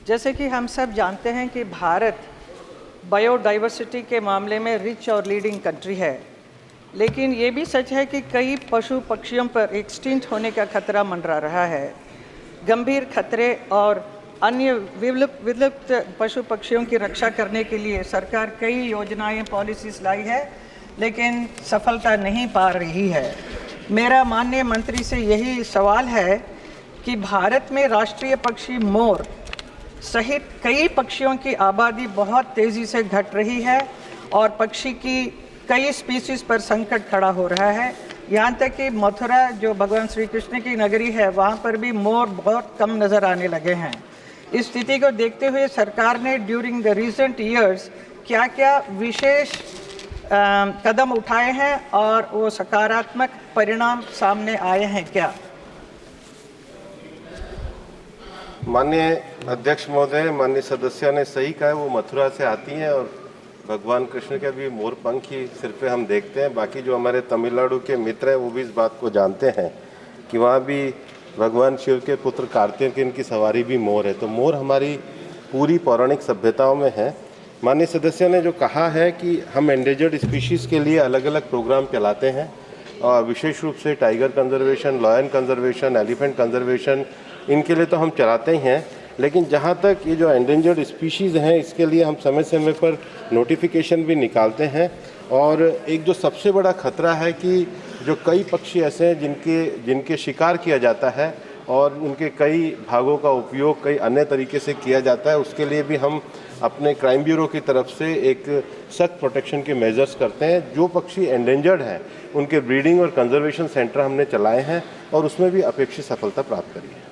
जैसे कि हम सब जानते हैं कि भारत बायोडाइवर्सिटी के मामले में रिच और लीडिंग कंट्री है, लेकिन ये भी सच है कि कई पशु पक्षियों पर एक्सटिंक्ट होने का खतरा मंडरा रहा है। गंभीर खतरे और अन्य विलुप्त पशु पक्षियों की रक्षा करने के लिए सरकार कई योजनाएं पॉलिसीज लाई है, लेकिन सफलता नहीं पा रही है। मेरा माननीय मंत्री से यही सवाल है कि भारत में राष्ट्रीय पक्षी मोर सहित कई पक्षियों की आबादी बहुत तेज़ी से घट रही है और पक्षी की कई स्पीसीज़ पर संकट खड़ा हो रहा है। यहाँ तक कि मथुरा, जो भगवान श्री कृष्ण की नगरी है, वहाँ पर भी मोर बहुत कम नज़र आने लगे हैं। इस स्थिति को देखते हुए सरकार ने ड्यूरिंग द रिसेंट ईयर्स क्या क्या विशेष कदम उठाए हैं और वो सकारात्मक परिणाम सामने आए हैं क्या? माननीय अध्यक्ष महोदय, माननीय सदस्य ने सही कहा है, वो मथुरा से आती हैं और भगवान कृष्ण के भी मोर पंख ही सिर पे हम देखते हैं। बाकी जो हमारे तमिलनाडु के मित्र हैं वो भी इस बात को जानते हैं कि वहाँ भी भगवान शिव के पुत्र कार्तिकेय की सवारी भी मोर है। तो मोर हमारी पूरी पौराणिक सभ्यताओं में है। माननीय सदस्य ने जो कहा है कि हम एंडेंजर्ड स्पीशीज़ के लिए अलग अलग प्रोग्राम चलाते हैं और विशेष रूप से tiger conservation, lion conservation, elephant conservation, इनके लिए तो हम चलाते ही हैं। लेकिन जहाँ तक ये जो एंडेंजर्ड स्पीशीज़ हैं, इसके लिए हम समय समय पर नोटिफिकेशन भी निकालते हैं। और एक जो सबसे बड़ा खतरा है कि जो कई पक्षी ऐसे हैं जिनके शिकार किया जाता है और उनके कई भागों का उपयोग कई अन्य तरीके से किया जाता है, उसके लिए भी हम अपने क्राइम ब्यूरो की तरफ से एक सख्त प्रोटेक्शन के मेजर्स करते हैं। जो पक्षी एंडेंजर्ड हैं उनके ब्रीडिंग और कंजर्वेशन सेंटर हमने चलाए हैं और उसमें भी अपेक्षित सफलता प्राप्त करी है।